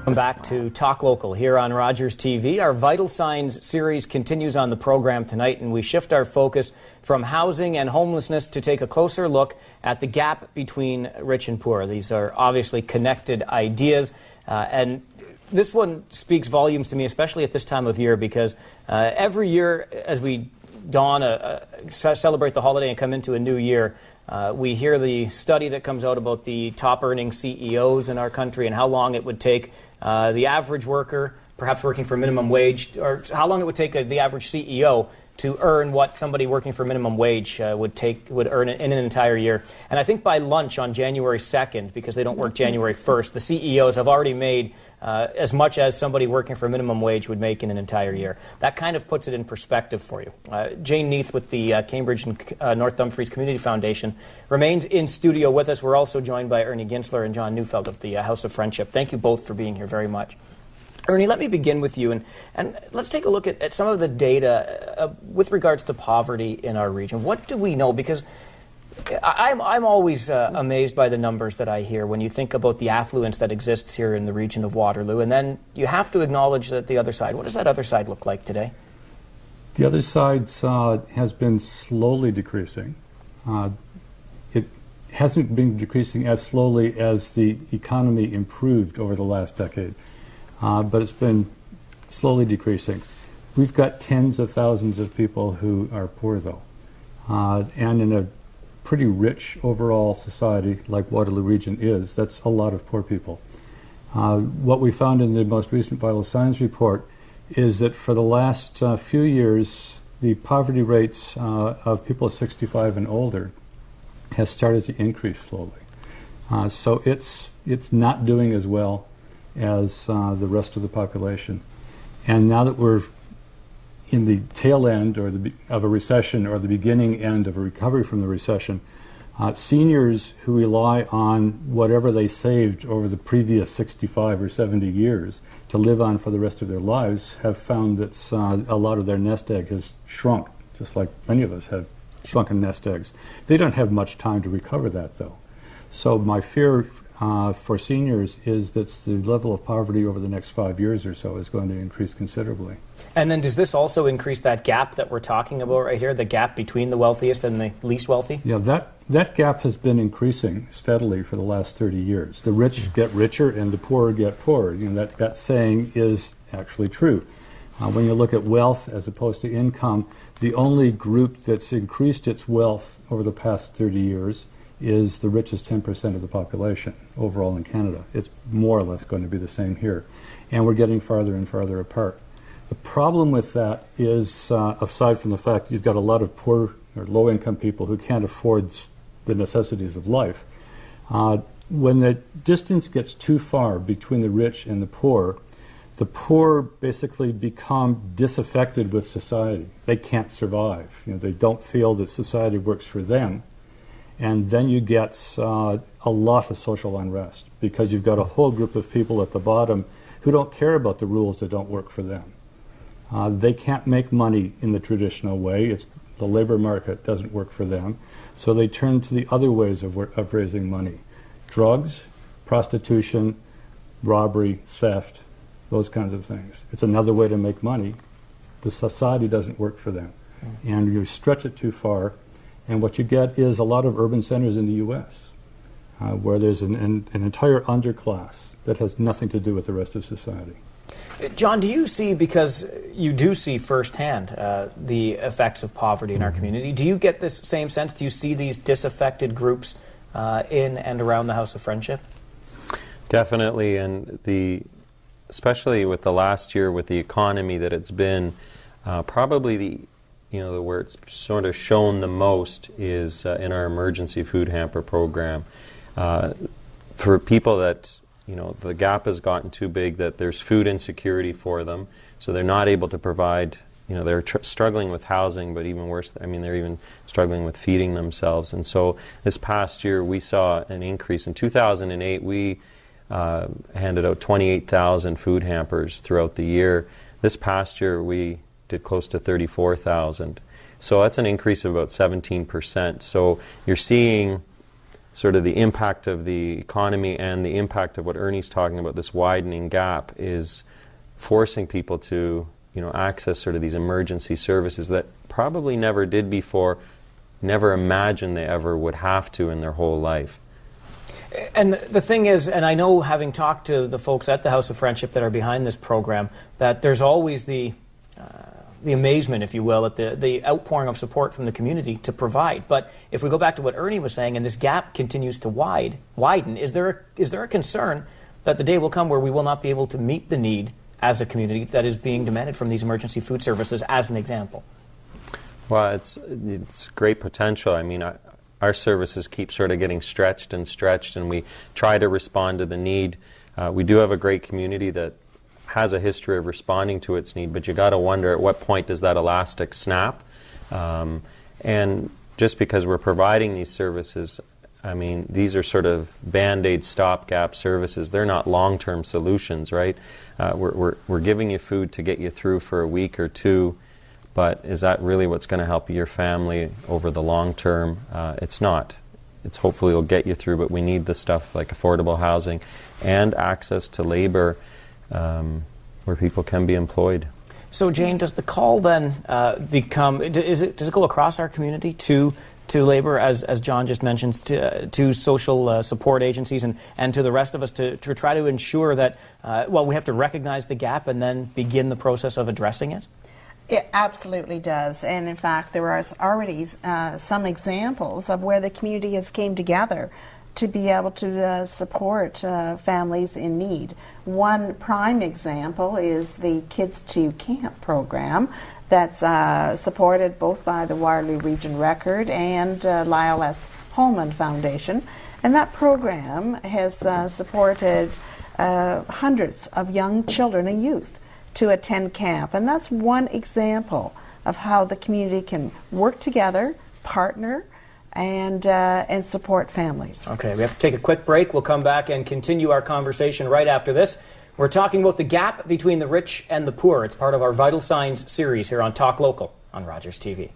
Welcome back to Talk Local here on Rogers TV. Our Vital Signs series continues on the program tonight, and we shift our focus from housing and homelessness to take a closer look at the gap between rich and poor. These are obviously connected ideas, and this one speaks volumes to me, especially at this time of year, because every year as we celebrate the holiday and come into a new year, we hear the study that comes out about the top-earning CEOs in our country and how long it would take the average worker, perhaps working for minimum wage, or how long it would take the average CEO to earn what somebody working for minimum wage would earn in an entire year. And I think by lunch on January 2nd, because they don't work January 1st, the CEOs have already made as much as somebody working for minimum wage would make in an entire year. That kind of puts it in perspective for you. Jane Neath with the Cambridge and North Dumfries Community Foundation remains in studio with us. We're also joined by Ernie Ginsler and John Neufeld of the House of Friendship. Thank you both for being here very much. Ernie, let me begin with you, and let's take a look at some of the data with regards to poverty in our region. What do we know? Because I'm always amazed by the numbers that I hear when you think about the affluence that exists here in the region of Waterloo, and then you have to acknowledge that the other side. What does that other side look like today? The other side has been slowly decreasing. It hasn't been decreasing as slowly as the economy improved over the last decade. But it's been slowly decreasing. We've got tens of thousands of people who are poor, though. And in a pretty rich overall society like Waterloo region is, that's a lot of poor people. What we found in the most recent Vital Signs report is that for the last few years, the poverty rates of people 65 and older has started to increase slowly. So it's not doing as well as the rest of the population. And now that we're in the tail end of a recession or the beginning end of a recovery from the recession, seniors who rely on whatever they saved over the previous 65 or 70 years to live on for the rest of their lives have found that a lot of their nest egg has shrunk, just like many of us have shrunken nest eggs. They don't have much time to recover that, though. So my fear for seniors is that the level of poverty over the next 5 years or so is going to increase considerably. And then does this also increase that gap that we're talking about right here, the gap between the wealthiest and the least wealthy? Yeah, that gap has been increasing steadily for the last 30 years. The rich get richer and the poor get poorer. You know, that saying is actually true. When you look at wealth as opposed to income, the only group that's increased its wealth over the past 30 years is the richest 10% of the population overall in Canada. It's more or less going to be the same here. And we're getting farther and farther apart. The problem with that is, aside from the fact you've got a lot of poor or low-income people who can't afford the necessities of life, when the distance gets too far between the rich and the poor basically become disaffected with society. They can't survive. You know, they don't feel that society works for them. And then you get a lot of social unrest because you've got a whole group of people at the bottom who don't care about the rules that don't work for them. They can't make money in the traditional way. The labor market doesn't work for them. So they turn to the other ways of raising money. Drugs, prostitution, robbery, theft, those kinds of things. It's another way to make money. The society doesn't work for them. And you stretch it too far, and what you get is a lot of urban centers in the U.S. Where there's an entire underclass that has nothing to do with the rest of society. John, do you see, because you do see firsthand the effects of poverty in our community, do you get this same sense? Do you see these disaffected groups in and around the House of Friendship? Definitely, and especially with the last year with the economy that it's been, probably where it's sort of shown the most is in our emergency food hamper program. For people that, the gap has gotten too big, that there's food insecurity for them, so they're not able to provide, they're struggling with housing, but even worse, they're even struggling with feeding themselves. And so this past year we saw an increase. In 2008, we handed out 28,000 food hampers throughout the year. This past year we did close to 34,000. So that's an increase of about 17%. So you're seeing sort of the impact of the economy and the impact of what Ernie's talking about, this widening gap, is forcing people to, access sort of these emergency services that probably never did before, never imagined they ever would have to in their whole life. And the thing is, and I know, having talked to the folks at the House of Friendship that are behind this program, that there's always the amazement, if you will, at the outpouring of support from the community to provide. But if we go back to what Ernie was saying, and this gap continues to widen, is there a concern that the day will come where we will not be able to meet the need as a community that is being demanded from these emergency food services, as an example? Well, it's great potential. I mean, our services keep sort of getting stretched, and we try to respond to the need. We do have a great community that has a history of responding to its need, but you got to wonder at what point does that elastic snap? And just because we're providing these services, I mean, these are sort of Band-Aid stopgap services. They're not long-term solutions, right? We're giving you food to get you through for a week or two, but is that really what's going to help your family over the long term? It's not. It's hopefully it'll get you through, but we need the stuff like affordable housing and access to labor where people can be employed. So, Jane, does the call then become? Does it go across our community to labor, as John just mentioned, to social support agencies and to the rest of us to try to ensure that we have to recognize the gap and then begin the process of addressing it? It absolutely does, and in fact there are already some examples of where the community has came together to be able to support families in need. One prime example is the Kids to Camp program that's supported both by the Waterloo Region Record and Lyle S. Holman Foundation, and that program has supported hundreds of young children and youth to attend camp, and that's one example of how the community can work together, partner, and support families. Okay, we have to take a quick break. We'll come back and continue our conversation right after this. We're talking about the gap between the rich and the poor. It's part of our Vital Signs series here on Talk Local on Rogers TV.